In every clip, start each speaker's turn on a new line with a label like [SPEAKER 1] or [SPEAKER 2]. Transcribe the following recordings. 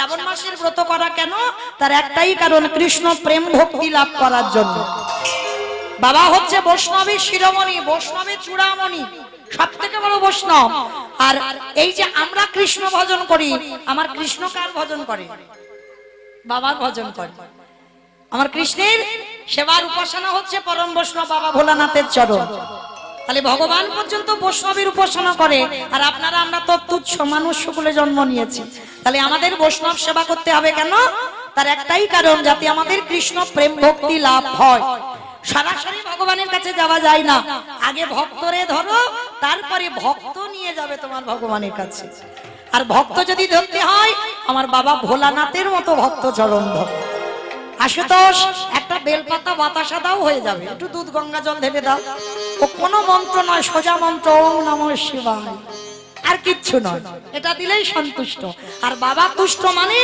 [SPEAKER 1] শ্রাবণ মাসের ব্রত করা কেন? তার একটাই কারণ, কৃষ্ণ প্রেম ভক্তি লাভ করার জন্য। বাবা হচ্ছে বৈষ্ণবের শিরোমণি, বৈষ্ণবের চূড়ামণি, সব থেকে বড় বৈষ্ণব। আর এই যে আমরা কৃষ্ণ ভজন করি, আমার কৃষ্ণ কার ভজন করে? বাবার ভজন করে। আমার কৃষ্ণের সেবার উপাসনা হচ্ছে পরম বৈষ্ণব বাবা ভোলানাথের চরণ। তাহলে ভগবান পর্যন্ত বৈষ্ণবের উপাসনা করে, আর আপনারা আমরা তো তুচ্ছ মানুষ সকলে জন্ম নিয়েছি। তাহলে আমাদের বৈষ্ণব সেবা করতে হবে কেন? তার একটাই কারণ, যাতে আমাদের কৃষ্ণ প্রেম ভক্তি লাভ হয়। সরাসরি ভগবানের কাছে যাওয়া যায় না, আগে ভক্তরে ধরো, তারপরে ভক্ত নিয়ে যাবে তোমার ভগবানের কাছে। আর ভক্ত যদি ধরতে হয়, আমার বাবা ভোলানাথের মতো ভক্ত চরণ ধরো। আশুতোষ, একটা বেলপাতা বাতাসা দাও, হয়ে যাবে। একটু দুধ গঙ্গা জল ঢেলে দাও, ও কোনো মন্ত্র নয়, সোজা মন্ত্র, ওম নমঃ শিবায়, আর কিচ্ছু নয়। এটা দিলেই সন্তুষ্ট। আর বাবা তুষ্ট মানে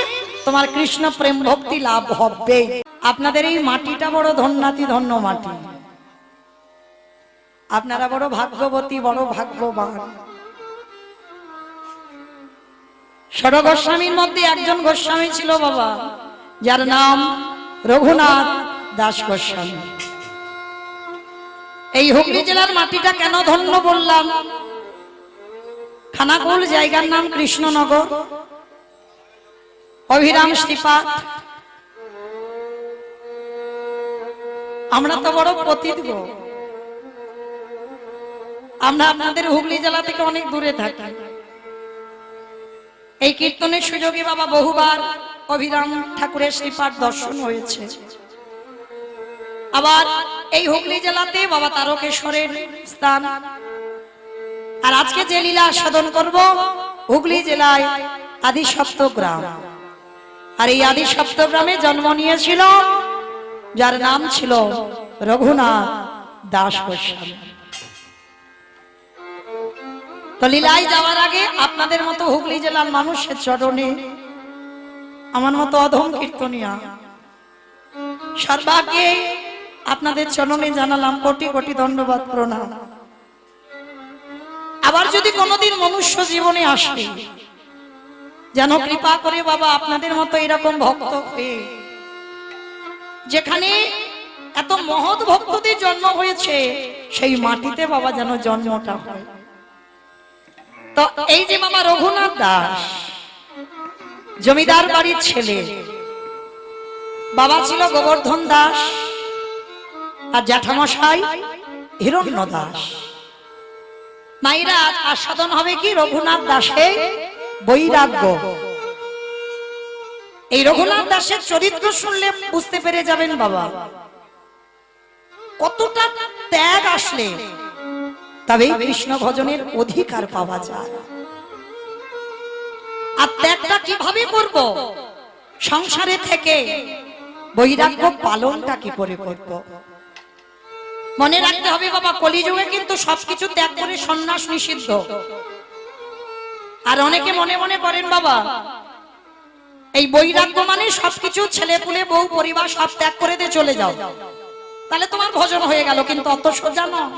[SPEAKER 1] তোমার কৃষ্ণ প্রেম ভক্তি লাভ হবে। আপনাদের এই মাটিটা বড় ধন্যাতি ধন্য মাটি, আপনারা বড় ভাগ্যবতী, বড় ভাগ্যবান। ষড় গোস্বামীর মধ্যে একজন গোস্বামী ছিল বাবা, যার নাম রঘুনাথ দাস গোস্বামী। এই হুগলি জেলার মাটিটা কেন ধন্য বললাম? খানাকুল জায়গার নাম কৃষ্ণনগর, অভিরাম শ্রীপাদ। আমরা তো বড় পতিত গো, আমরা আপনাদের হুগলি জেলা থেকে অনেক দূরে থাকি। এই কীর্তনের সুযোগে বাবা বহুবার অভিরাম ঠাকুরের শ্রীপাদ দর্শন হয়েছে। আবার এই হুগলি জেলাতে বাবা তারকেশ্বরের স্থান। আর আজকে যে লীলা সাধন করব, হুগলি জেলায় আদি সপ্তগ্রাম। আর এই আদি সপ্তগ্রামে জন্ম নিয়েছিল যার নাম ছিল রঘুনাথ দাস গোস্বামী। তো লীলায় যাওয়ার আগে আপনাদের মতো হুগলি জেলার মানুষের চরণে, আমার মতো অধম কীর্তনিয়া সর্বাগ্যে আপনাদের চরণে জানালাম কোটি কোটি ধন্যবাদ, প্রণাম। আবার যদি কোনোদিন মনুষ্য জীবনে আসে, যেন কৃপা করে বাবা আপনাদের মতো এরকম ভক্ত হয়ে, যেখানে এত মহৎ ভক্তদের জন্ম হয়েছে, সেই মাটিতে বাবা যেন জন্মটা হয়। তো এই যে বাবা রঘুনাথ দাস, জমিদার বাড়ির ছেলে। বাবা ছিল গোবর্ধন দাস, আর জ্যাঠামশাই হিরণ্য দাস। মায়েরা আস্বাদন হবে কি? রঘুনাথ দাসে বৈরাগ্য। এই রঘুনাথ দাসের চরিত্র শুনলে বুঝতে পেরে যাবেন বাবা কতটা ত্যাগ আসলে তবেই কৃষ্ণ ভজনের অধিকার পাওয়া যায়। আর ত্যাগটা কিভাবে করব? সংসারে থেকে বৈরাগ্য পালনটা কি করে করব? মনে রাখতে হবে বাবা, কলিযুগে কিন্তু সবকিছু ত্যাগ করে সন্ন্যাস নিষিদ্ধ। আর অনেকে মনে মনে করেন বাবা, এই বৈরাগ্য মানে সবকিছু, ছেলে পুলে বউ পরিবার সব ত্যাগ করে দিয়ে চলে যাও, তাহলে তোমার ভজন হয়ে গেল। কিন্তু অত সোজা নয়।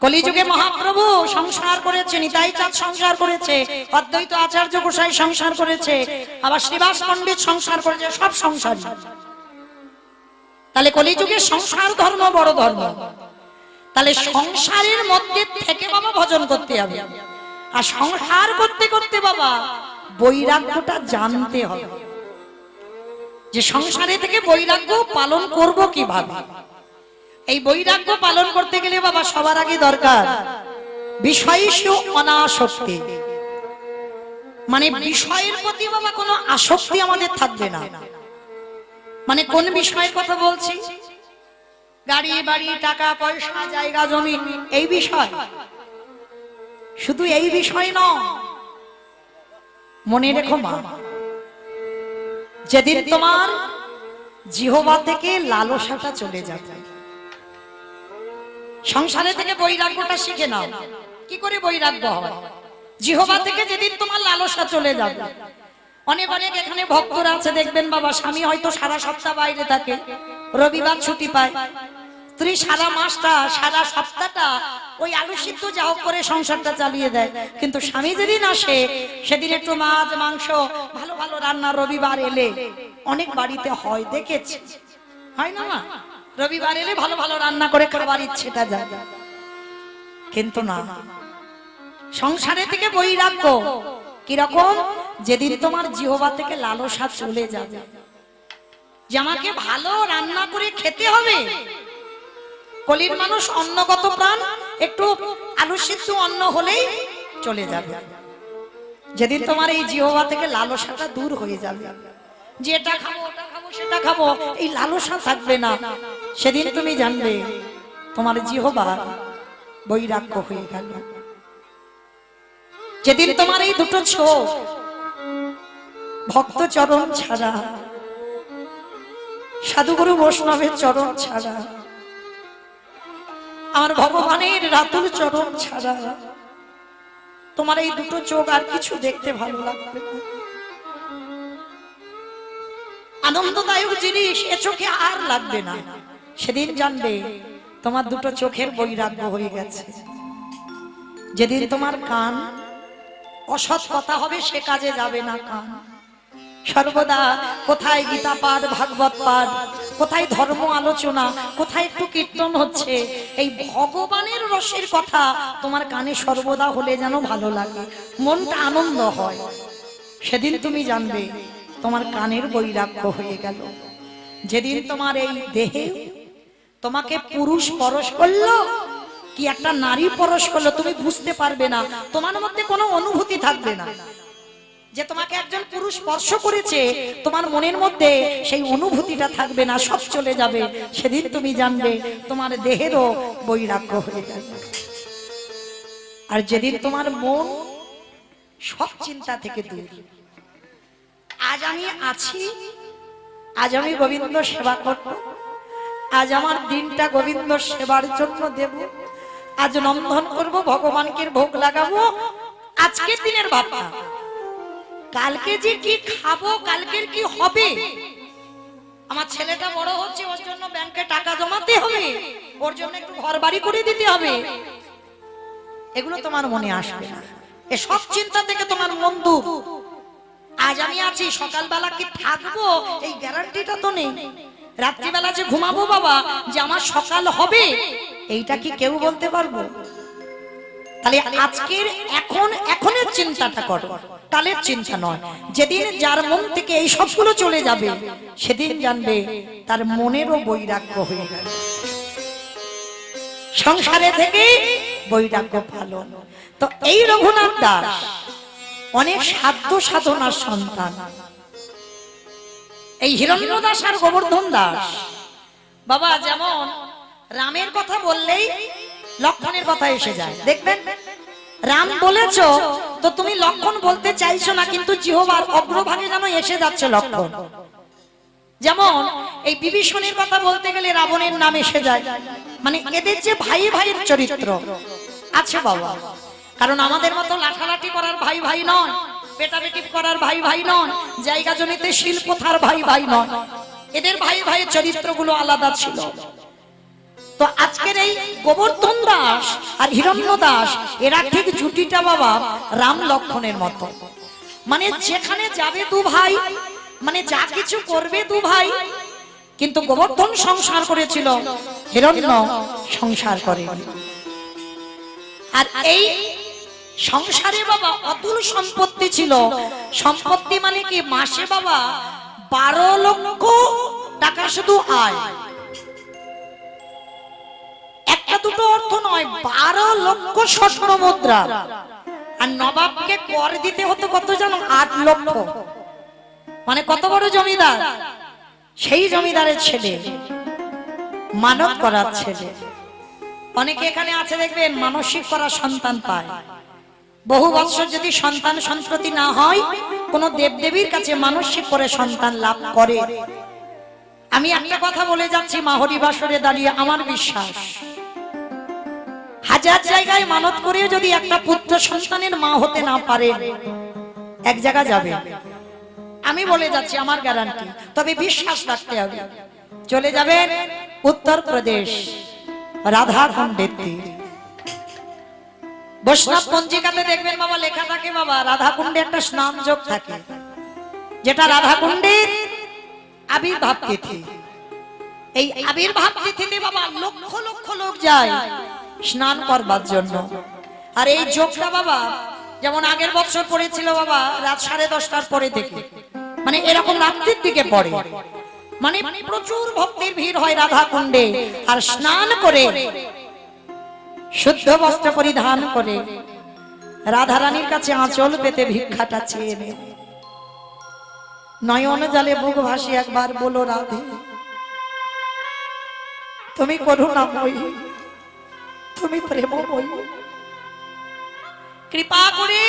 [SPEAKER 1] কলিযুগে মহাপ্রভু সংসার করেছে, নিতাই চাঁদ সংসার করেছে, অদ্বৈত আচার্য গোসাই সংসার করেছে, আবার শ্রীবাস পণ্ডিত সংসার করেছে, সব সংসার। তাহলে কলিযুগে সংসার ধর্ম বড় ধর্ম। তাহলে সংসারের মধ্যে থেকে বাবা ভজন করতে হবে। আর সংসার করতে করতে বাবা বৈরাগ্যটা জানতে হবে, যে সংসারে থেকে বৈরাগ্য পালন করব কিভাবে। এই বৈরাগ্য পালন করতে গেলে বাবা সবার আগে দরকার বিষয়স্য অনাসক্তি। মানে বিষয়ের প্রতি বাবা কোনো আসক্তি আমাদের থাকবে না। মানে কোন বিষয়ের কথা বলছি? গাড়ি বাড়ি, টাকা পয়সা, জায়গা জমি, এই বিষয়। শুধু এই বিষয় নয়, মনে রেখো মা, যেদিন তোমার জিহ্বা থেকে লালসাটা চলে যাবে, সংসারে থেকে বৈরাগ্যটা শিখে নাও। কি করে বৈরাগ্য হয়? জিহ্বা থেকে যেদিন তোমার লালসা চলে যাবে। অনেক অনেক এখানে ভক্তরা আছে, দেখবেন বাবা স্বামী হয়তো সারা সপ্তাহ বাইরে থাকে, রবিবার ছুটি পায়, স্ত্রী সারা মাসটা সারা সপ্তাহটা ওই আলু সিদ্ধ যা হোক করে সংসারটা চালিয়ে দেয়, কিন্তু স্বামী যেদিন আসে সেদিন একটু মাছ মাংস ভালো ভালো রান্না রবিবার এলে অনেক বাড়িতে হয়, দেখেছি হয় না মা? রবিবার এলে ভালো ভালো রান্না করে খাবার ইচ্ছেটা যায়, কিন্তু না, সংসারে থেকে বৈরাগ্য কিরকম? যেদিন তোমার জিহ্বা থেকে লালসা চলে যাবে যে আমাকে ভালো রান্না করে খেতে হবে। কলির মানুষ অন্নগত প্রাণ, একটু আলু সিদ্ধ অন্ন হলেই চলে যাবে। যেদিন তোমার এই জিহ্বা থেকে লালসাটা দূর হয়ে যাবে, যে এটা খাবো ওটা খাবো সেটা খাবো, এই লালসা থাকবে না, সেদিন তুমি জানবে তোমার জিহ্বা বৈরাগ্য হয়ে গেল। যেদিন তোমার এই দুটো চোখ ভক্ত চরণ ছাড়া, সাধুগুরু বৈষ্ণবের চরণ ছাড়া, আমার ভগবানের রাতুল চরণ ছাড়া তোমার এই দুটো চোখ আর কিছু দেখতে ভালো লাগবে না। আনন্দদায়ক জিনিস এ চোখে আর লাগবে না, সেদিন জানবে তোমার দুটো চোখের বৈরাগ্য হয়ে গেছে। যেদিন তোমার কান অসৎ কথা হবে সে কাজে যাবে না, কান সর্বদা কোথায় গীতা পাঠ ভাগবত পাঠ, কোথায় ধর্ম আলোচনা, কোথায় একটু কীর্তন হচ্ছে, এই ভগবানের রসের কথা তোমার কানে সর্বদা হলে যেন ভালো লাগে, মনটা আনন্দ হয়, সেদিন তুমি জানবে তোমার কানের বৈরাগ্য হয়ে গেল। যেদিন তোমার এই দেহে তোমাকে পুরুষ পরশ করলো কি একটা নারী পরশ করলো তুমি বুঝতে পারবে না, তোমার মধ্যে কোনো অনুভূতি থাকবে না যে তোমাকে একজন পুরুষ স্পর্শ করেছে, তোমার মনের মধ্যে সেই অনুভূতিটা থাকবে না, সব চলে যাবে, সেদিন তুমি জানবে তোমার দেহেরও বৈরাগ্য হয়ে যাবে। আর যেদিন তোমার মন সব চিন্তা থেকে দূর, আজ আমি আছি, আজ আমি গোবিন্দ সেবা করব, আজ আমার দিনটা গোবিন্দ সেবার জন্য দেব, আজ নন্দন করব, ভগবানকে ভোগ লাগাবো, আজকের দিনের ভাবনা, কালকে যে কি খাবো, কালকের কি হবে, আমার ছেলেটা বড় হচ্ছে ওর জন্য ব্যাংকে টাকা জমাতে হবে, ওর জন্য একটু ঘর বাড়ি করে দিতে হবে, এগুলো তোমার মনে আসবে না, এ সব চিন্তা থেকে তোমার মন দূর। আজ আমি আছি, সকালবেলা কি থাকবো এই গ্যারান্টিটা তো নেই, রাত্রিবেলা যে ঘুমাবো বাবা যে আমার সকাল হবে এইটা কি কেউ বলতে পারবো? তাহলে আজকের এখনের চিন্তাটা করো, কালের চিন্তা নয়। যেদিন যার মন থেকে এই সবগুলো চলে যাবে সেদিন জানবে তার মনেরও বৈরাগ্য হয়ে গেল, সংসারে থেকে বৈরাগ্য পালন। তো এই রঘুনাথ দাস অনেক সাধ্য সাধনার সন্তান, এই হিরণ্য দাস আর গোবর্ধন দাস বাবা যেমন রামের কথা বললেই লক্ষণের কথা এসে যায়, দেখবেন রাম বলেছো তো তুমি লক্ষণ বলতে চাইছো না, কিন্তু জিহ্বার অগ্রভাগে যেন এসে যাচ্ছে লক্ষণ। যেমন এই বিভীষণের কথা বলতে গেলে রাবণের নাম এসে যায়, মানে এদের যে ভাই ভাইয়ের চরিত্র আছে বাবা, কারণ আমাদের মতো লাঠালাঠি করার ভাই ভাই নয়, পেটাপেটি করার ভাই ভাই নয়, জায়গা জমিতে শিল্পথার ভাই ভাই নয়, এদের ভাই ভাইয়ের চরিত্রগুলো আলাদা ছিল। তো আজকের এই গোবর্ধন দাস আর হিরণ্য দাস এরা ঠিক জুটিটা বাবা রাম লক্ষণের মতো, মানে যেখানে যাবে দু ভাই, মানে যা কিছু করবে দু ভাই, কিন্তু গোবর্ধন সংসার করেছিল, হিরণ্য সংসার করে। আর এই সংসারে বাবা অতুল সম্পত্তি ছিল, সম্পত্তি মানে কি মাসে বাবা 12 লক্ষ টাকা শুধু আয়, একটা দুটো অর্থ নয়, 12 লক্ষ স্বর্ণ মুদ্রা। আর নবাবকে কর দিতে হতো কত জানো? 8 লক্ষ। মানে কত বড় জমিদার, সেই জমিদারের ছেলে, মানব করার ছেলে। অনেকে এখানে আছে দেখবেন মানসিক করা সন্তান পায়, বহু বছর যদি সন্তান সন্ততি না হয় কোন দেবদেবীর কাছে মানসিক করে সন্তান লাভ করে। আমি একটা কথা বলে যাচ্ছি মাহরি বাসরে দাঁড়িয়ে, আমার বিশ্বাস হাজার জায়গায় মানত করে যদি একটা পুত্র সন্তানের মা হতে না পারে এক জায়গা যাবে, আমি বলে যাচ্ছি আমার গ্যারান্টি, তবে বিশ্বাস রাখতে হবে, চলে যাবেন উত্তর প্রদেশ রাধাকুণ্ডের তীর। বৈষ্ণব পঞ্জিকাতে দেখবেন বাবা লেখা থাকে বাবা রাধাকুণ্ডে একটা স্নান যোগ থাকে, যেটা রাধাকুণ্ডের আবির্ভাব তিথি। এই আবির্ভাব তিথিতে বাবা লক্ষ লক্ষ লোক যায় স্নান করবার জন্য। আর এই যোগটা বাবা যেমন আগের বছর পড়েছিল বাবা রাত 10:30টার পরে থেকে, মানে এরকম রাত্রির দিকে পড়ে, মানে প্রচুর ভক্তের ভিড় হয় রাধাকুণ্ডে। আর স্নান করে শুদ্ধ বস্ত্র পরিধান করে রাধারানীর কাছে আঁচল পেতে ভিক্ষাটা চেয়ে নেয়। নয়ন জলে বুক ভাসি একবার বলো রাধে তুমি করুণাময়ী, তুমি প্রেমময়ী, কৃপা করে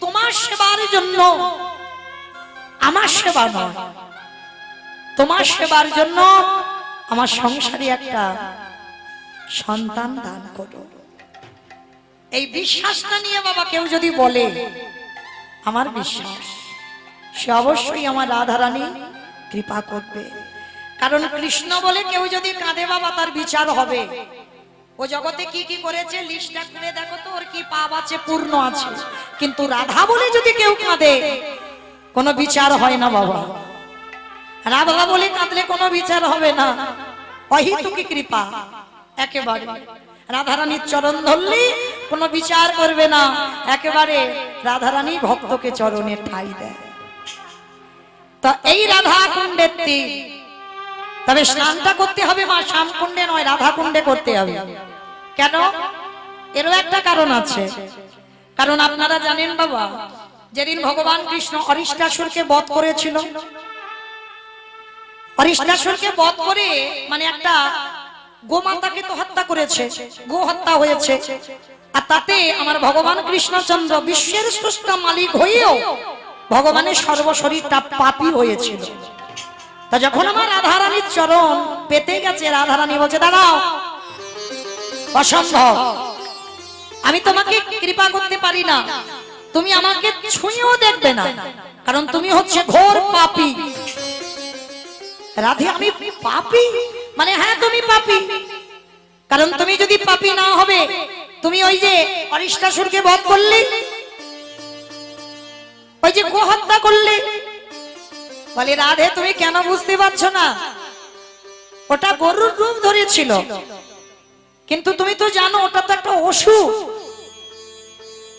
[SPEAKER 1] তোমার সেবার জন্য, আমার সেবা নয়, তোমার সেবার জন্য আমার সংসারে একটা সন্তান দান করো। এই বিশ্বাসটা নিয়ে বাবা কেউ যদি বলে আমার বিশ্বাস, সে অবশ্যই আমার রাধারানী কৃপা করবে। কারণ কৃষ্ণ বলে কেউ যদি কাঁদে বাবা তার বিচার হবে। ও জগতে কি কি করেছে লিস্টটা করে দেখো তো, ওর কি পাপ আছে পূর্ণ আছে। কিন্তু রাধা বলে যদি কেউ কাঁদে কোনো বিচার হয় না বাবা। রাধা বলে কাঁদলে কোনো বিচার হবে না, অহিতুকি কৃপা একেবারে। রাধারানীর চরণ ধরলে কোনো বিচার করবে না, একেবারে রাধারানী ভক্তকে চরণে ঠাঁই দেয়। তো এই রাধাকুণ্ডের তীর, তবে স্নানটা করতে হবে মা শ্যামকুণ্ডে নয়, রাধাকুণ্ডে করতে হবে। কেন? এরও একটা কারণ আছে। কারণ আপনারা জানেন বাবা যেদিন ভগবান কৃষ্ণ অরিষ্টাসুরকে বধ করেছিল, অরিষ্টাসুরকে বধ করে মানে একটা গোমাতাকে তো হত্যা করেছে, গো হত্যা হয়েছে। আর তাতে আমার ভগবান কৃষ্ণচন্দ্র বিশ্বের স্রষ্টা মালিক হয়েও ভগবানের সর্বশরীরটা পাপী হয়েছিল। তা যখন আমার রাধারানীর চরণ পেতে গেছে, রাধারানী বলছে দাঁড়াও, অসম্ভব, আমি তোমাকে কৃপা করতে পারি না, তুমি আমাকে ছুঁয়েও দেখবে না, কারণ তুমি হচ্ছে ঘোর পাপী। রাধে আমি পাপী? মানে হ্যাঁ তুমি পাপী, কারণ তুমি যদি পাপী না হবে তুমি ওই যে অরিষ্টাসুরকে বধ করলে, ওই যে গো হত্যা করলে। বলে রাধে তুমি কেন বুঝতে পারছো না, ওটা গরুর রূপ ধরেছিল, কিন্তু তুমি তো জানো ওটা তো একটা অসুর।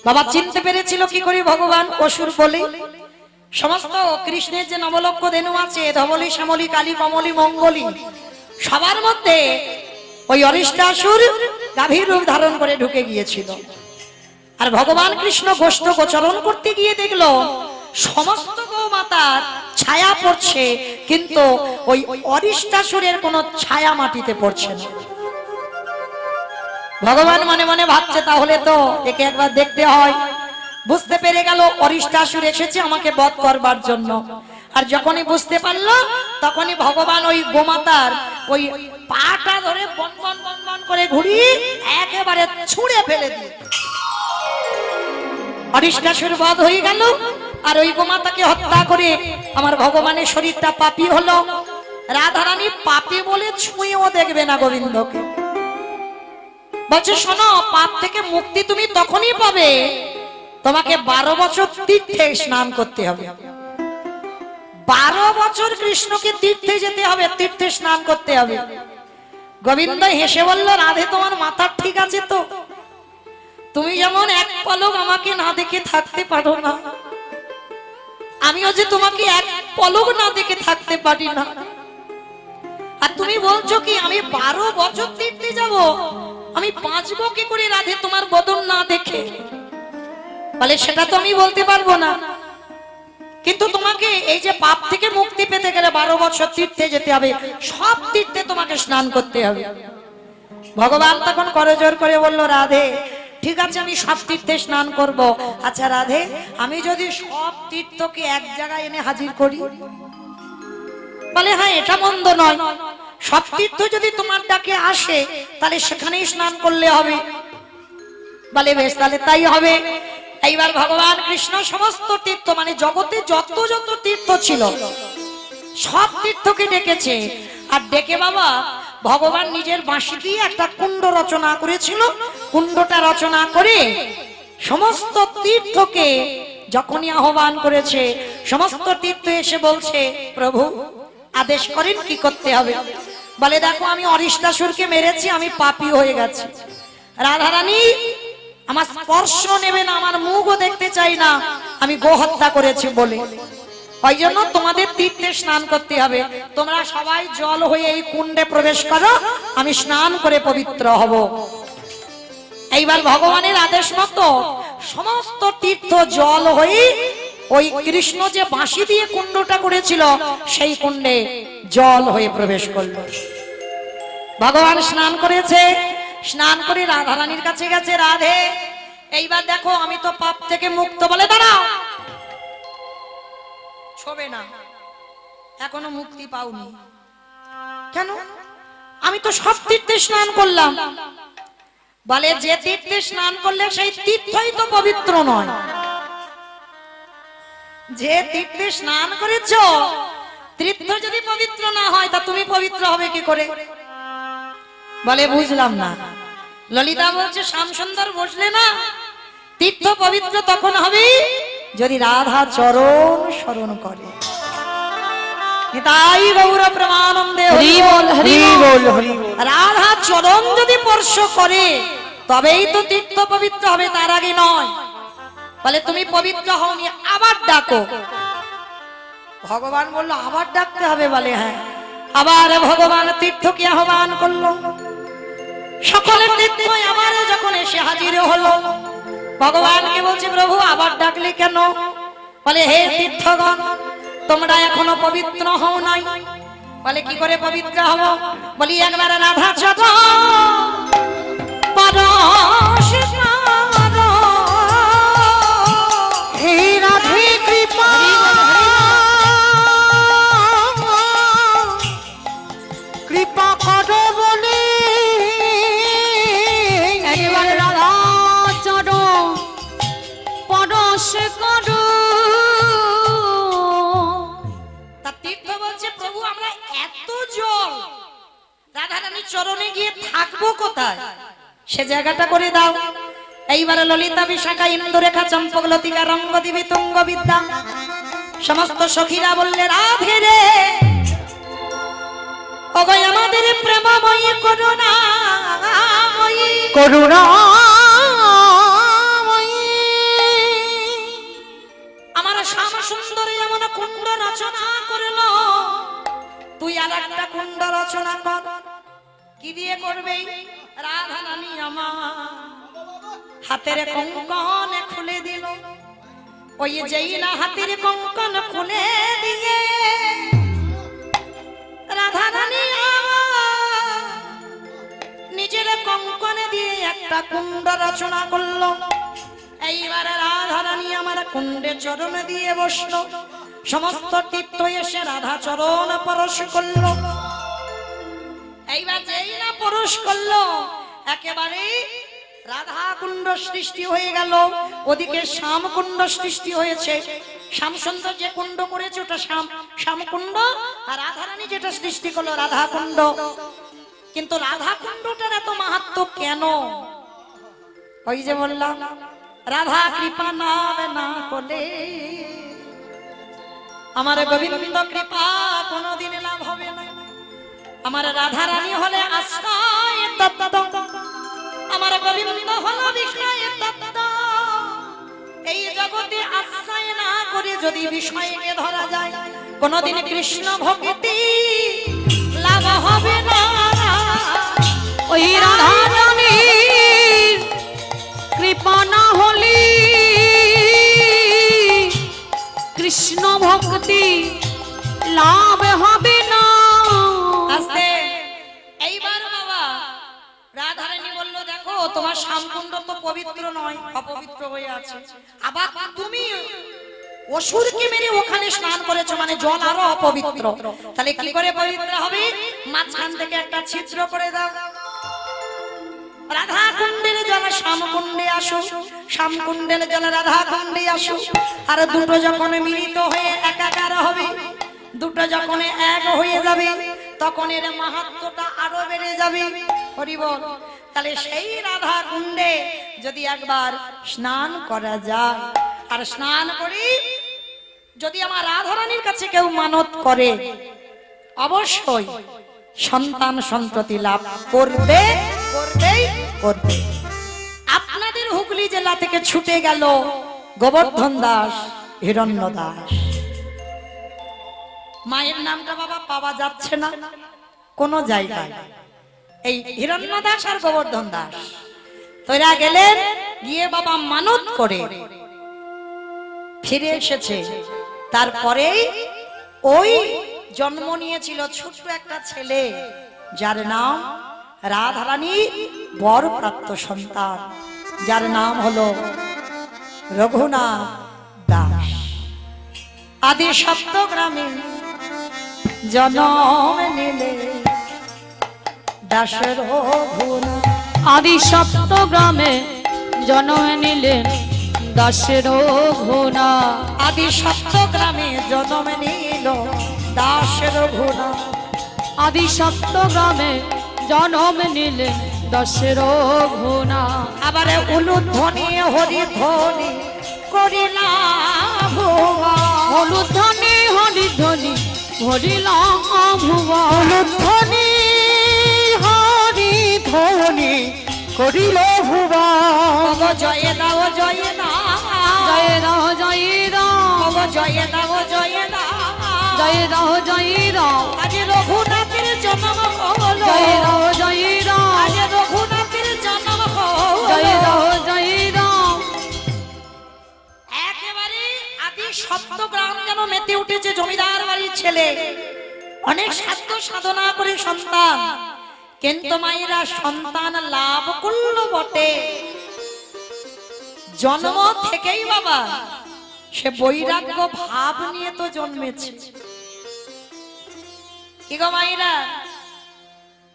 [SPEAKER 1] বাবা চিনতে পেরেছিল কি করে ভগবান অসুর বলে? সমস্ত কৃষ্ণের যে নবলক্ষ ধেনু আছে, ধবলি শ্যামলি কালী কমলি মঙ্গলি, সবার মধ্যে ওই অরিষ্টাসুর গাভীর রূপ ধারণ করে ঢুকে গিয়েছিল। আর ভগবান কৃষ্ণ গোষ্ঠ গোচরণ করতে গিয়ে দেখলো সমস্ত গৌমাতার ছায়া পড়ছে, কিন্তু ওই অরিষ্টাসুরের কোনো ছায়া মাটিতে পড়ছে না। ভগবান মনে মনে ভাবছে তাহলে তো একে একবার দেখতে হয়। বুঝতে পেরে গেল অরিষ্টাসুর এসেছে আমাকে বধ করবার জন্য। আর যখনই বুঝতে পারলো তখনই ভগবান ওই গোমাতার ওই পাটা ধরে বন বন বন বন করে ঘুরিয়ে একেবারে ছুঁড়ে ফেলে দিয়ে অরিষ্টাসুর বধ হয়ে গেল। আর ওই গোমাতাকে হত্যা করে আমার ভগবানের শরীরটা পাপী হলো। রাধারানী পাপী বলে ছুঁয়েও দেখবে না গোবিন্দকে। বলছে শোনো, পাপ থেকে মুক্তি তুমি তখনই পাবে তোমাকে 12 বছর তীর্থে স্নান করতে হবে। 12 বছর কৃষ্ণকে তীর্থে যেতে হবে, তীর্থে স্নান করতে হবে। গোবিন্দ হেসে বলল রাধে তোমার মাথা ঠিক আছে তো? তুমি যেমন এক পলক আমাকে না দেখে থাকতে পারো না, আমিও যে তোমাকে এক পলক না দেখে থাকতে পারি না। আর তুমি বলছো কি আমি 12 বছর তীর্থে যাব, আমি বাঁচবো কি করে রাধে তোমার বদন না দেখে? বলে সেটা তো আমি বলতে পারবো না, কিন্তু তোমাকে এই যে পাপ থেকে মুক্তি পেতে গেলে 12 বছর তীর্থে যেতে হবে, সব তীর্থে তোমাকে স্নান করতে হবে। ভগবান তখন করজোর করে বলল রাধে ঠিক আছে আমি সব তীর্থে স্নান করব। আচ্ছা রাধে আমি যদি সব তীর্থকে এক জায়গায় এনে হাজির করি? বলে হ্যাঁ এটা মন্দ নয়, সব তীর্থ যদি তোমার ডাকে আসে তাহলে সেখানেই স্নান করলে হবে। বলে বেশ তাহলে তাই হবে। এইবার ভগবান কৃষ্ণ সমস্ত তীর্থ মানে জগতে যত যত তীর্থ ছিল সব তীর্থকে ডেকেছে। আর ডেকে বাবা ভগবান নিজের বাঁশি দিয়ে একটা কুণ্ড রচনা করেছিল। কুণ্ডটা রচনা করে সমস্ত তীর্থকে যখনই আহ্বান করেছে, সমস্ত তীর্থ এসে বলছে প্রভু আদেশ করেন কি করতে হবে। বলে দেখো আমি অরিষ্টাসুরকে মেরেছি, আমি পাপী হয়ে গেছি, রাধারানী আমার স্পর্শ নেবে না, আমার মুখও দেখতে চাই না, আমি গোহত্যা করেছি বলে। ওই জন্য তোমাদের তীর্থে স্নান করতে হবে, তোমরা সবাই জল হয়ে এই কুণ্ডে প্রবেশ করো, আমি স্নান করে পবিত্র হব। এইবার ভগবানের আদেশ মতো সমস্ত তীর্থ জল হয়ে ওই কৃষ্ণ যে বাঁশি দিয়ে কুণ্ডটা করেছিল সেই কুণ্ডে জল হয়ে প্রবেশ করলো। ভগবান স্নান করেছে, স্নান করে রাধারানীর কাছে গেছে, রাধে এইবার দেখো আমি তো পাপ থেকে মুক্ত। বলে দাঁড়াও, ছবে না, এখনো মুক্তি পাওনি কেন? আমি তো সব তীর্থে স্নান করলাম। বলে যে তীর্থে স্নান করলে সেই তীর্থই তো পবিত্র নয়। যে তীর্থে স্নান করেছ তীর্থ যদি পবিত্র না হয় তা তুমি পবিত্র হবে কি করে? বলে বুঝলাম না। ললিতা বলছে শ্যামসুন্দর বসলে না, তীর্থ পবিত্র তখন হবে যদি রাধা চরণ স্মরণ করে। তাই গৌর প্রেমানন্দে হরি বল হরি বল হরি বল। রাধা চরণ যদি স্পর্শ করে তবেই তো তীর্থ পবিত্র হবে, তার আগে নয়। বলে তুমি পবিত্র হওনি, আবার ডাকো। ভগবান বলল আবার ডাকতে হবে। বলে হ্যাঁ। আবার ভগবান তীর্থকে আহ্বান করলো, সকলের তীর্থ আবার যখন এসে হাজির হলো, ভগবানকে বলছে প্রভু আবার ডাকলি কেন? বলে হে তীর্থগণ তোমরা এখনো পবিত্র হও নাই। বলে কি করে পবিত্র হব? বলি একবার রাধা চরণ পরশ করো, হে রাধে কৃপা কৃপা করো বলে একবার রাধা চরণ পরশ করো। চরণে গিয়ে থাকবো কোথায়? সে জায়গাটা করে দাও। এইবারে ললিতা বিশাখা ইন্দুরেখা চম্পক লতিকা রঙ্গ দিবি তুঙ্গ বিদ্যা সমস্ত সখীরা বললে রাধে রে ওগো আমাদের প্রেমময়ী করুণাময়ী করুণাময়ী আমার শ্যাম সুন্দরী এমন কুণ্ড রচনা করলো, তুই আর একটা কুণ্ড রচনা কর। কি দিয়ে করবে? রাধা রানী আমার হাতের কঙ্কন খুলে দিল। ওই যেই না হাতের কঙ্কন খুলে দিয়ে রাধা রানী আমার নিজের কঙ্কনে দিয়ে একটা কুণ্ড রচনা করলো। এইবার রাধা রানী আমার কুণ্ডে চরণ দিয়ে বসলো, সমস্ত তীর্থ এসে রাধা চরণ পরশ করলো। এইবার যেই না পরশ করলো একেবারে রাধা কুণ্ড সৃষ্টি হয়ে গেল, ওদিকে শ্যাম কুণ্ড সৃষ্টি হয়েছে। শ্যামসুন্দর যে কুণ্ড করেছে ওটা শ্যাম কুণ্ড, আর রাধারানী যেটা সৃষ্টি করলো রাধা কুণ্ড। কিন্তু রাধা কুণ্ডটার এত মাহাত্ম্য কেন? ওই যে বললাম রাধা কৃপা না হলে আমার গোবিন্দ কৃপা কোনদিন লাভ হবে না। আমার রাধা রানী হলে আশ্রয় তত্ত্ব, আমার গোবিন্দ হলো বিষয় তত্ত্ব। এই জগতে আশ্রয় না করে যদি বিষয়কে ধরা যায় কোনদিন কৃষ্ণ ভক্তি লাভ হবে না। ওই রাধা রানীর কৃপা না হলে কৃষ্ণ ভক্তি লাভ হবে না। এইবার বাবা রাধারানী বলল দেখো তোমার শ্যামকুণ্ড তো পবিত্র নয়, অপবিত্র হয়ে আছে, আবার তুমি অসুরকে মেরে ওখানে স্নান করেছো, মানে জল আরো অপবিত্র, তাহলে কি করে পবিত্র হবে? মাঝখান থেকে একটা ছিদ্র করে দাও। রাধা কুণ্ডের জল শ্যামকুণ্ডে আসো, শ্যামকুণ্ডের জল রাধা কুণ্ডে আসো। আর দুটো যখন মিলিত হয়ে একাকার হবে, দুটো যখন এক হয়ে যাবে তখন এর মাহাত্ম্যটা আরো বেড়ে যাবে। হরি বল। তাহলে সেই রাধা কুণ্ডে যদি একবার স্নান করা যায়, আর স্নান করি যদি আমার রাধারানীর কাছে কেউ মানত করে, অবশ্যই সন্তান সন্ততি লাভ করবে, করবেই করবে। আপনাদের হুগলি জেলা থেকে ছুটে গেল গোবর্ধন দাস, হিরণ্য দাস। মায়ের নামটা বাবা পাওয়া যাচ্ছে না কোন জায়গায়। এই হিরণ্য দাস আর গোবর্ধন দাস তোরা গেলেন, গিয়ে বাবা মানত করে ফিরে এসেছে। তারপরে ওই জন্ম নিয়েছিল ছোট্ট একটা ছেলে, যার নাম রাধারানী বরপ্রাপ্ত সন্তান, যার নাম হলো রঘুনাথ দাস। আদি সপ্তগ্রামে জন্ম নিলে দাস রঘুনাথ।
[SPEAKER 2] আদি সপ্তগ্রামে জন্ম নিলেন দাস রঘুনাথ।
[SPEAKER 1] আদি সপ্তগ্রামে জন্ম নিল দাস রঘুনাথ।
[SPEAKER 2] আদি সপ্তগ্রামে জন্ম নিলেন দাস রঘুনাথ।
[SPEAKER 1] আবার উলুধ্বনি হরিধ্বনি করিলা ভুবন।
[SPEAKER 2] হলুধ্বনি হরিধ্বনি হরিলা ভুবন।
[SPEAKER 1] উলুধ্বনি হরিধ্বনি করিল ভুবন। জয় দাও জয় দাও
[SPEAKER 2] জয় রাও জয় রাও
[SPEAKER 1] জয় দাও জয় দাও
[SPEAKER 2] জয় রাও জয় রাও।
[SPEAKER 1] আজ রঘুনাথের জন্ম হলো।
[SPEAKER 2] জয় রাও জয় রাও
[SPEAKER 1] আজ রঘুনাথের জন্ম হলো।
[SPEAKER 2] জয় রাও জয় রাও।
[SPEAKER 1] একেবারে আদি সপ্তগ্রাম যেন মেতে উঠেছে। জমিদার বাড়ির ছেলে, অনেক সাধ্য সাধনা করে সন্তান, কিন্তু মায়েরা সন্তান লাভ করলো বটে, জন্ম থেকেই বাবা সে বৈরাগ্য ভাব নিয়ে তো জন্মেছে। কি গো মায়েরা,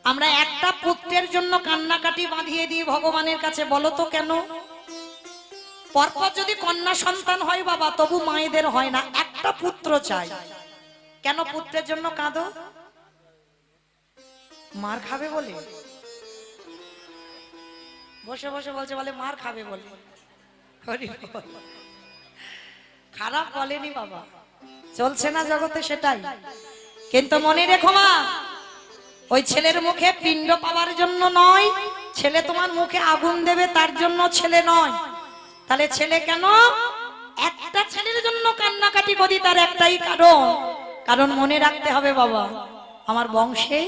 [SPEAKER 1] আমরা একটা পুত্রের জন্য কান্নাকাটি বাঁধিয়ে দিই ভগবানের কাছে, বলো তো কেন? পরপর যদি কন্যা সন্তান হয় বাবা, তবু মায়েদের হয় না, একটা পুত্র চাই। কেন পুত্রের জন্য কাঁদো? মার খাবে বলে? বসে বসে বলছে, বলে মার খাবে বলে। হরি বল। খারাপ বলেনি বাবা, চলছে না জগতে সেটাই। কিন্তু মনে রেখো মা, ওই ছেলের মুখে পিণ্ড পাওয়ার জন্য নয়, ছেলে তোমার মুখে আগুন দেবে তার জন্য ছেলে নয়। তাহলে ছেলে কেন? একটা ছেলের জন্য কান্নাকাটি করি, তার একটাই কারণ, কারণ মনে রাখতে হবে বাবা, আমার বংশে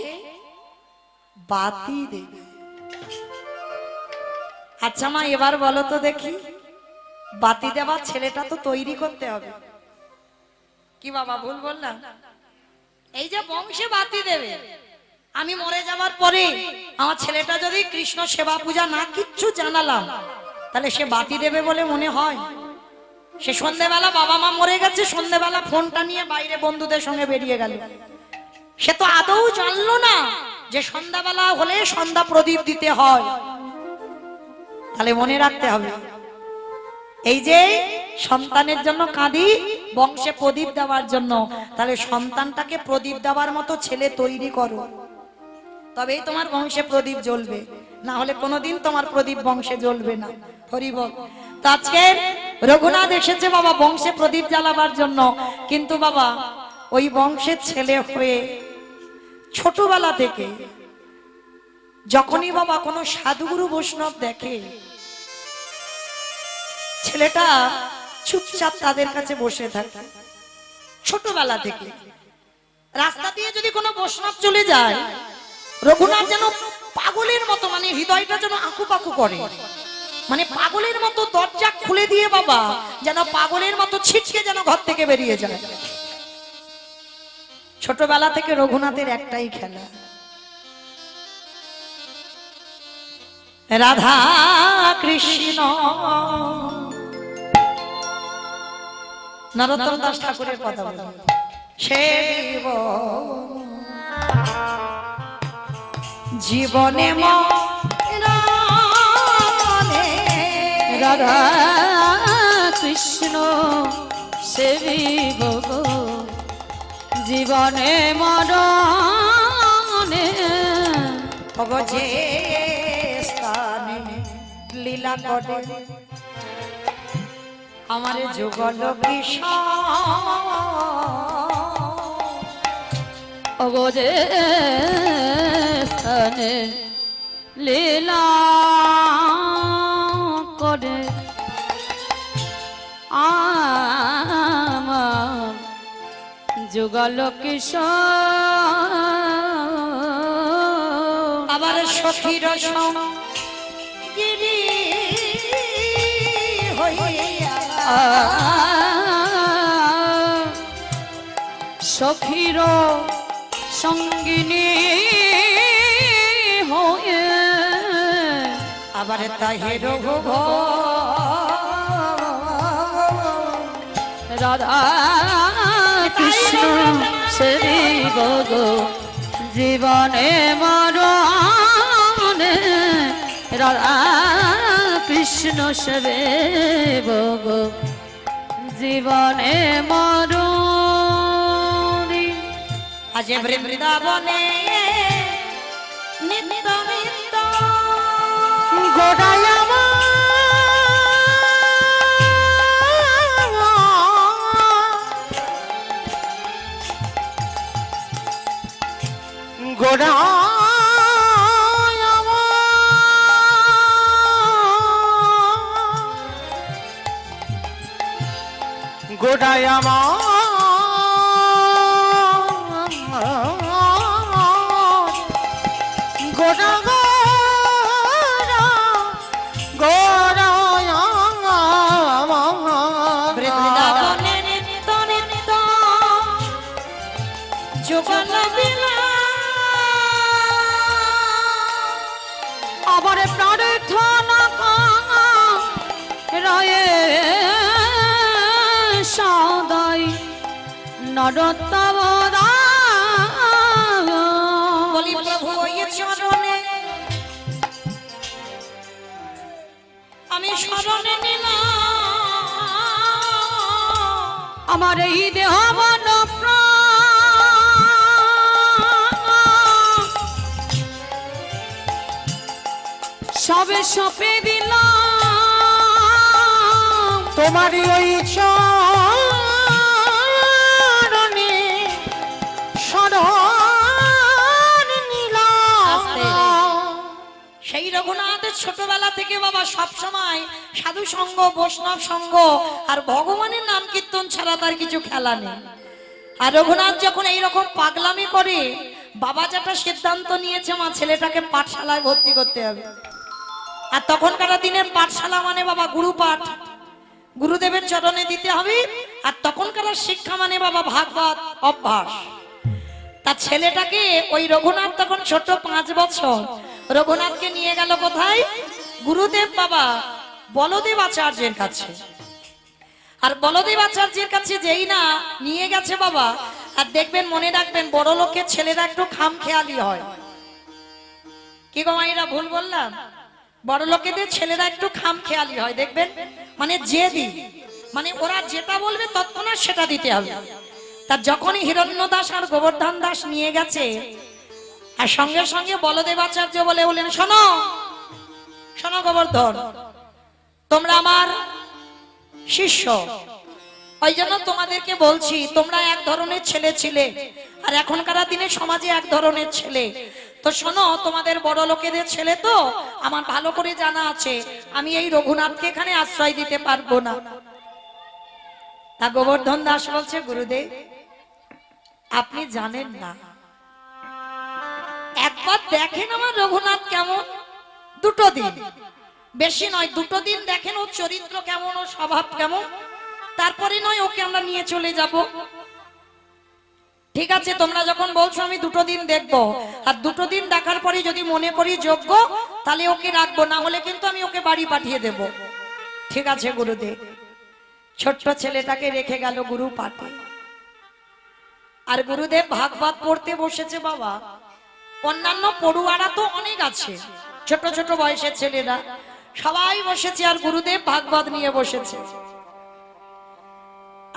[SPEAKER 1] বাতি দেবে। আচ্ছা মা, এবার বলো তো দেখি, বাতি দেওয়ার ছেলেটা তো তৈরি করতে হবে। কি বাবা ভুল বললাম? এই যে বংশে বাতি দেবে, আমি মরে যাওয়ার পরে আমার ছেলেটা যদি কৃষ্ণ সেবা পূজা না কিচ্ছু জানালাম, তাহলে সে বাতি দেবে বলে মনে হয়? সে সন্ধ্যেবেলা বাবা মা মরে গেছে, সন্ধ্যেবেলা ফোনটা নিয়ে বাইরে বন্ধুদের সঙ্গে বেরিয়ে গেল, সে তো আদৌ জানলো না যে সন্ধ্যাবেলা হলে সন্ধ্যা প্রদীপ দিতে হয়। তাহলে মনে রাখতে হবে, এই যে সন্তানের জন্য কাঁদি বংশে প্রদীপ দেওয়ার জন্য, তাহলে সন্তানটাকে প্রদীপ দেওয়ার মতো ছেলে তৈরি করো, তবেই তোমার বংশে প্রদীপ জ্বলবে, না হলে কোনোদিন তোমার প্রদীপ বংশে জ্বলবে না। হরি বল। তো আজকে রঘুনাথ এসেছে বাবা বংশে প্রদীপ জ্বালাবার জন্য, কিন্তু বাবা ওই বংশের ছেলে হয়ে ছোটবেলা থেকে যখনই বাবা কোনো সাধুগুরু বৈষ্ণব দেখে, ছেলেটা চুপচাপ তাদের কাছে বসে থাকে। ছোটবেলা থেকে রাস্তা দিয়ে যদি কোনো বৈষ্ণব চলে যায়, রঘুনাথ যেন পাগলের মতো, মানে হৃদয়টা যেন আঁকুপাকু করে, মানে পাগলের মতো দরজা খুলে দিয়ে বাবা যেন পাগলের মতো ছিটকে যেন ঘর থেকে বেরিয়ে যায়। ছোটবেলা থেকে রঘুনাথের একটাই খেলা, রাধা কৃষ্ণ। নরোত্তম দাস ঠাকুরের কথা বলে, সে জীবনে
[SPEAKER 2] রাধা কৃষ্ণ সেবিব জীবনে মরণে
[SPEAKER 1] ওগো যে স্থানে লীলা করে আমার যুগল
[SPEAKER 2] ওগো যে স্থানে লীলা করে আমার যুগল কিশোর
[SPEAKER 1] আবার সখীর গিরি হইয়া
[SPEAKER 2] সখীর সঙ্গিনী হয়ে
[SPEAKER 1] আবার তাহে রঘুভ
[SPEAKER 2] রাধা কৃষ্ণ শ্রী গো জীবনে মরণে রাধা কৃষ্ণ শ্রী গো জীবনে মরণে
[SPEAKER 1] আজ বৃন্দাবনে নিত্য নিত্য
[SPEAKER 2] গোড়ায়
[SPEAKER 3] গোড়ায় গোড়া
[SPEAKER 1] বৃন্দাবনে নিত্য নিত্য যুগল লীলা
[SPEAKER 2] আবার প্রার্থনা রয়ে সদাই নরোত্তম
[SPEAKER 1] বলি প্রভু ওই চরণে আমি শরণে নিলাম
[SPEAKER 2] আমার এই দেহ মন প্রাণ সবে সপে দিলাম
[SPEAKER 3] তোমারই ওই চরণে শরণ নিলাম।
[SPEAKER 1] সেই রঘুনাথ ছোটবেলা থেকে বাবা সব সময় সাধু সঙ্গ বৈষ্ণব সঙ্গ আর ভগবানের নাম কীর্তন ছাড়া তার কিছু খেলা নেই। আর রঘুনাথ যখন এইরকম পাগলামি করে বাবা যেটা সিদ্ধান্ত নিয়েছে মা ছেলেটাকে পাঠশালায় ভর্তি করতে হবে। আর তখনকার দিনে পাঠশালা মানে বাবা গুরু পাঠ গুরুদেবের চরণে দিতে হবে। আর তখনকার শিক্ষা মানে বাবা ভাগবত অভ্যাস। তার ছেলেটাকে ওই রঘুনাথ তখন ছোট 5 বছর রঘুনাথকে নিয়ে গেল কোথায়? গুরুদেব বাবা বলদেব আচার্যের কাছে। আর বলদেব আচার্যের কাছে যেই না নিয়ে গেছে বাবা, আর দেখবেন মনে রাখবেন বড় লোকের ছেলেরা একটু খামখেয়ালি হয়। কি গো মাইরা ভুল বললাম? বড় লোকেদের ছেলেরা একটু খামখেয়ালি হয় দেখবেন, মানে জেদি, মানে ওরা যেটা বলবে তৎক্ষণাৎ সেটা দিতে হবে। তার যখনই হিরণ্য দাস আর গোবর্ধন দাস নিয়ে গেছে আর সঙ্গে সঙ্গে বলদেবাচার্য বলে বললেন, শোনো শোনো গোবর্ধন, তোমরা আমার শিষ্য, ওই জন্য তোমাদেরকে বলছি তোমরা এক ধরনের ছেলে ছিলে আর এখনকার দিনে সমাজে এক ধরনের ছেলে। তো শোনো, তোমাদের বড় লোকেদের ছেলে তো আমার ভালো করে জানা আছে, আমি এই রঘুনাথকে এখানে আশ্রয় দিতে পারবো না। তা গোবর্ধন দাস বলছে, গুরুদেব আপনি জানেন না, একবার দেখেন আমার রঘুনাথ কেমন, 2 দিন, বেশি নয় 2 দিন দেখেন ওর চরিত্র কেমন, ওর স্বভাব কেমন, তারপরে নয় ওকে আমরা নিয়ে চলে যাব। ঠিক আছে, তোমরা যখন বলছো আমি 2 দিন দেখবো, আর 2 দিন দেখার পরে যদি মনে করি যোগ্য তাহলে ওকে রাখবো, না হলে কিন্তু আমি ওকে বাড়ি পাঠিয়ে দেব। ঠিক আছে গুরুদেব। ছোট্ট ছেলেটাকে রেখে গেল গুরু পাঠে। আর গুরুদেব ভাগবত পড়তে বসেছে বাবা। অন্যান্য পড়ুয়ারা তো অনেক আছে, ছোট ছোট বয়সের ছেলেরা সবাই বসেছে, আর গুরুদেব ভাগবত নিয়ে বসেছে।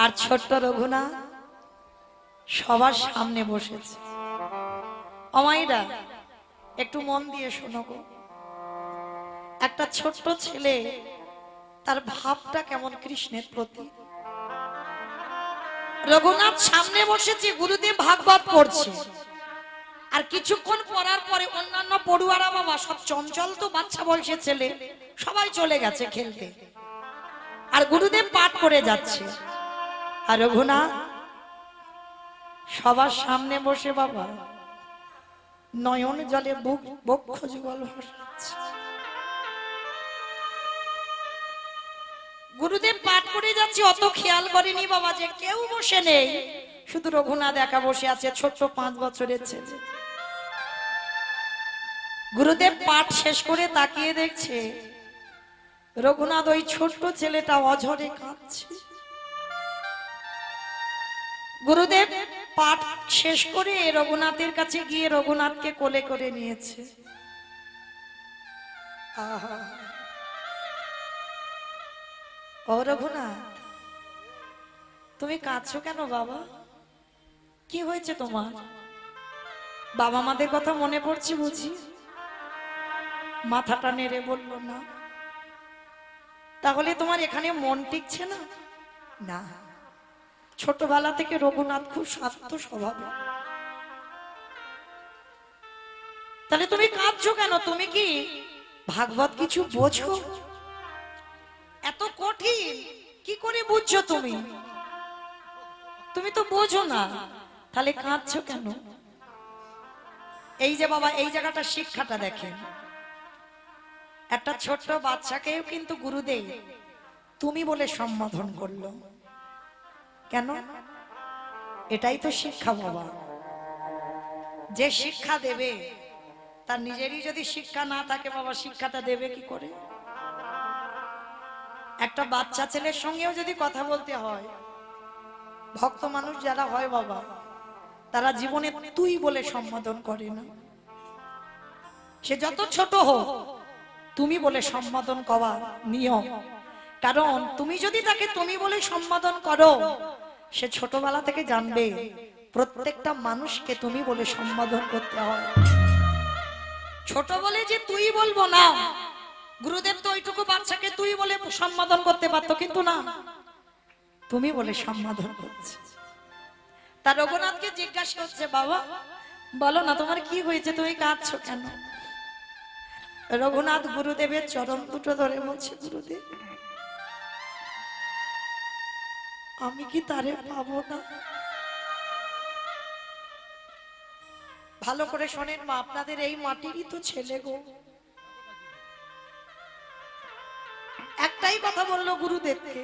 [SPEAKER 1] আর ছোট্ট রঘুনাথ সবার সামনে বসেছে। অমাইরা একটু মন দিয়ে শোনো গো। একটা ছোট্ট ছেলে, তার ভাবটা কেমন কৃষ্ণের প্রতি। রঘুনাথ সামনে বসেছে, গুরুদেব ভাগবত পড়ছে, আর কিছুক্ষণ পড়ার পরে অন্যান্য পড়ুয়ারা বাবা সব চঞ্চল তো বাচ্চা বয়সের ছেলে, সবাই চলে গেছে খেলতে, আর গুরুদেব পাঠ করে যাচ্ছে, আর রঘুনাথ সবার সামনে বসে বাবা নয়ন জলে বক্ষ যুগল ভাসাচ্ছে। গুরুদেব পাঠ করে যাচ্ছে, অত খেয়াল করেনি বাবা যে কেউ বসে নেই, শুধু রঘুনাথ একা বসে আছে, ছোট্ট 5 বছরের ছেলে। গুরুদেব পাঠ শেষ করে তাকিয়ে দেখছে রঘুনাথ ওই ছোট্ট ছেলেটা অঝরে কাঁদছে। গুরুদেব পাঠ শেষ করে রঘুনাথের কাছে গিয়ে রঘুনাথকে কোলে করে নিয়েছে। আহা, ও রঘুনাথ, তুমি কাঁদছো কেন বাবা? কি হয়েছে তোমার? বাবা মাদের কথা মনে পড়ছে বুঝি? মাথাটা নেড়ে বলল না। তাহলে তোমার এখানে মন টিকছে না? না, ছোটবেলা থেকে রঘুনাথ খুব শান্ত স্বভাব। তাহলে তুমি কাঁদছো কেন? তুমি কি ভাগবত কিছু বোঝো? এত কঠিন কি করে বুঝছো তুমি? তুমি তো বোঝো না, তাহলে কাঁদছো কেন? এই যে বাবা, এই জায়গাটা শিক্ষাটা দেখেন। একটা ছোট্ট বাচ্চাকেও কিন্তু গুরুদেব তুমি বলে সম্বোধন করলো কেন? এটাই তো শিক্ষা বাবা। যে শিক্ষা দেবে তার নিজেরই যদি শিক্ষা না থাকে বাবা, শিক্ষাটা দেবে কি করে? একটা বাচ্চা ছেলের সঙ্গেও যদি কথা বলতে হয়, ভক্ত মানুষ যারা হয় বাবা, তারা জীবনে তুই বলে সম্বোধন করে না। সে যত ছোট হোক, তুমি বলে সম্বোধন করা নিয়ম। কারণ তুমি যদি তাকে তুমি বলে সম্বোধন করো, সে ছোটবেলা থেকে জানবে প্রত্যেকটা মানুষকে তুমি বলে সম্বোধন করতে হয়। ছোট বলে যে তুই বলবো না, গুরুদেব তো ওইটুকু বাচ্চাকে তুই বলে সম্বোধন করতে পারতো, কিন্তু না, তুমি বলে সম্বোধন করছে। তার রঘুনাথকে জিজ্ঞাসা করছে, বাবা বলো না তোমার কি হয়েছে, তুমি কাঁদছো কেন? রঘুনাথ গুরুদেবের চরণ দুটো ধরে বলছে, গুরুদেব আমি কি তারে পাবো না? ভালো করে শোনেন মা, আপনাদের এই মাটিরই তো ছেলে গো। একটাই কথা বললো গুরুদেবকে,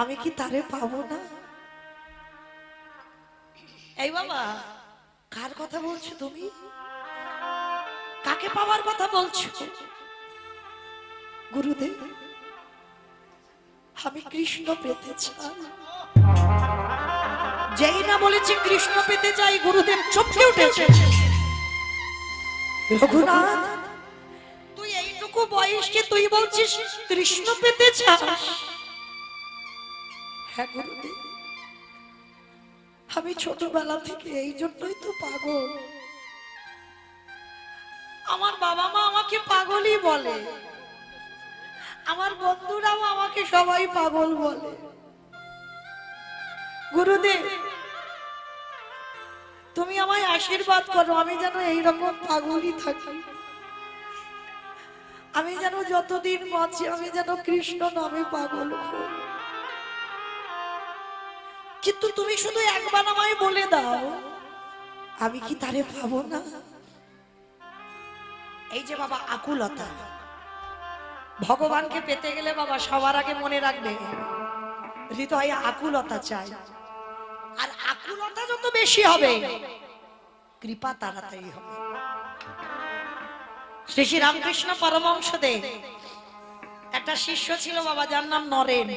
[SPEAKER 1] আমি কি তারে পাবো না? এই বাবা, কার কথা বলছো তুমি? কাকে পাওয়ার কথা বলছো? গুরুদেব আমি কৃষ্ণ পেতে চাই। যেই না বলেছি কৃষ্ণ পেতে চাই, গুরুদেব চমকে উঠেছে। রঘুনাথ তুই এইটুকু বয়সে তুই বলছিস কৃষ্ণ পেতে চাস? হ্যাঁ গুরুদেব, আমি ছোটবেলা থেকে এই জন্যই তো পাগল। আমার বাবা মা আমাকে পাগলই বলে, আমার বন্ধুরাও আমাকে সবাই পাগল বলে। গুরুদেব তুমি আমায় আশীর্বাদ করো, আমি যেন এইরকম পাগলই থাকি। আমি যেন যতদিন বাঁচি আমি যেন কৃষ্ণ নামে পাগল হই। কিন্তু তুমি শুধু একবার আমায় বলে দাও, আমি কি তারে পাবো না? এই যে বাবা আকুলতা, ভগবানকে পেতে গেলে বাবা সবার আগে মনে রাখবে হৃদয়ে আকুলতা চাই। আর আকুলতা যত বেশি হবে, কৃপা তাড়াতাড়ি হবে। শ্রী শ্রী রামকৃষ্ণ পরমহংসদেব একটা শিষ্য ছিল বাবা, যার নাম নরেন।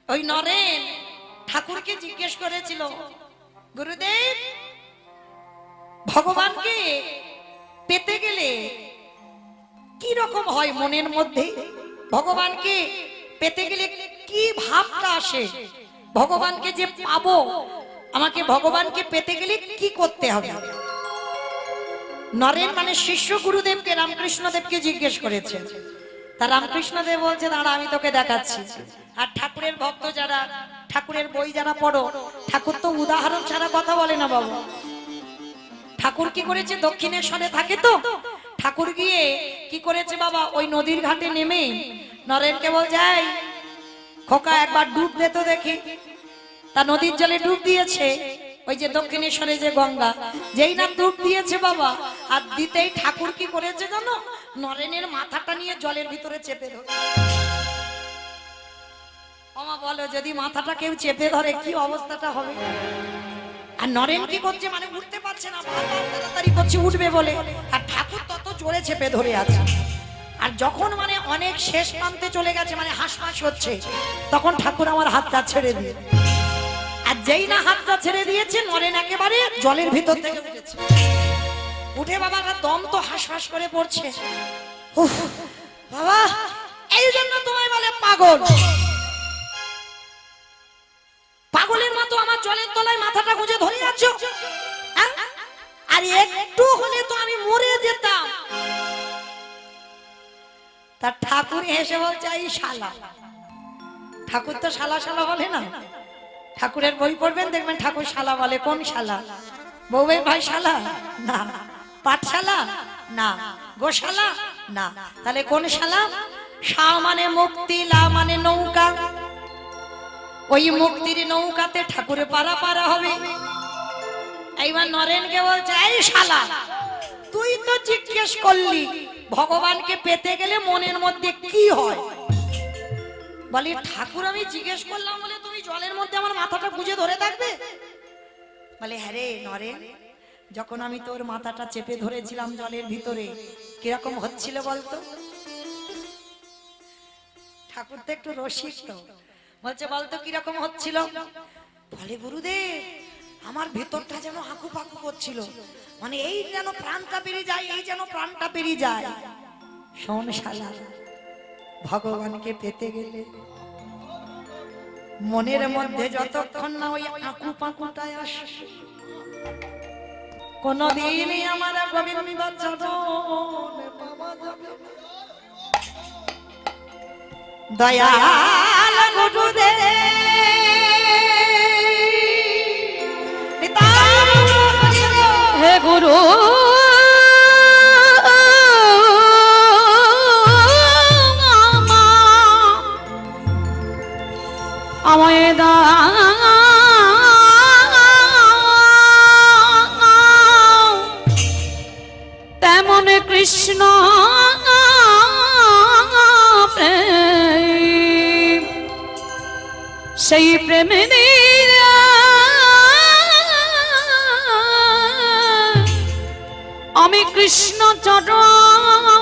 [SPEAKER 1] ওই নরেন ঠাকুরকে জিজ্ঞেস করেছিল, গুরুদেব ভগবানকে পেতে গেলে কি রকম হয় মনের মধ্যে? ভগবানকে পেতে গেলে কি ভাবটা আসে? ভগবানকে যে পাবো, আমাকে ভগবানকে পেতে গেলে কি করতে হবে? নরেন মানে শিষ্য গুরুদেবকে রামকৃষ্ণদেবকে জিজ্ঞেস করেছে। তা রামকৃষ্ণদেব বলছে দাঁড়া আমি তোকে দেখাচ্ছি। আর ঠাকুরের ভক্ত যারা, ঠাকুরের বই যারা পড়ো, ঠাকুর তো উদাহরণ ছাড়া কথা বলে না বাবু। ঠাকুর কি করেছে, দক্ষিণেশ্বরে থাকে তো, ঠাকুর গিয়ে কি করেছে বাবা, ওই নদীর ঘাটে নেমে নরেনকে বলছে এই খোকা একবার ডুব দে তো দেখি। তা নদীর জলে ডুব দিয়েছে, ওই যে দক্ষিণেশ্বরে যে গঙ্গা, যেই না ডুব দিয়েছে বাবা, আর দিতেই ঠাকুর কি করেছে জানো, নরেনের মাথাটা নিয়ে জলের ভিতরে চেপে ধরে। ওমা বলো যদি মাথাটা কেউ চেপে ধরে কি অবস্থাটা হবে। আর নরেন কি করছে, মানে উঠতে পারছে না, বারবার তাড়াতাড়ি করছে উঠবে বলে, আর ঠাকুর তত জোরে চেপে ধরে আছে। আর যখন মানে অনেক শেষ প্রান্তে চলে গেছে, মানে হাঁসফাঁস হচ্ছে, তখন ঠাকুর আমার হাতটা ছেড়ে দিয়ে, আর যেই না হাতটা ছেড়ে দিয়েছে নরেন একেবারে জলের ভিতর থেকে উঠেছে। উঠে বাবা দম তো হাঁসফাঁস করে পড়ছে। উফ বাবা, এই জন্য তোমায় বলে পাগল। পাগলের মতো আমার জলের তলায় মাথাটা গুঁজে ধরে আছো, আর একটু হলে তো আমি মরে যেতাম। তার ঠাকুর হেসে বলছে এই শালা। ঠাকুর তো শালা শালা বলে না, ঠাকুরের বই পড়বেন দেখবেন ঠাকুর শালা বলে। কোন শালা? বউয়ের ভাই শালা না, পাঠশালা না, গোশালা না, তাহলে কোন শালা? শা মানে মুক্তি, লা মানে নৌকা। ওই মুক্তির নৌকাতে ঠাকুরে পারা হবে। এইবার নরেনকে বলছে এই শালা, তুই তো জিজ্ঞেস করলি ভগবানকে পেতে গেলে মনের মধ্যে কি হয়। বলি ঠাকুর আমি জিজ্ঞেস করলাম বলে তুমি জলের মধ্যে আমার মাথাটা গুঁজে ধরে থাকবে? বলে হ্যাঁ রে নরেন, যখন আমি তোর মাথাটা চেপে ধরেছিলাম জলের ভিতরে কিরকম হচ্ছিল বলতো? ঠাকুর তো একটু রসিক তো, বলছে বলতো কিরকম হচ্ছিল? বলে গুরুদেব আমার ভেতরটা যেন হাঁকু পাকু করছিল, মানে এই যেন প্রাণটা বেরিয়ে যায়, এই যেন প্রাণটা বেরিয়ে যায়। শোন শালা, ভগবানকে পেতে গেলে মনের মধ্যে যতক্ষণ না ওই আঁকু পাকুটায় আসে, কোনদিনই আমার গোবিন্দ চরণে পাওয়া যাবে না। দয়াল গুরুদেব
[SPEAKER 2] হে গুরু আমায় তেমন কৃষ্ণ প্রেম, সেই প্রেমে আমি কৃষ্ণ চরণ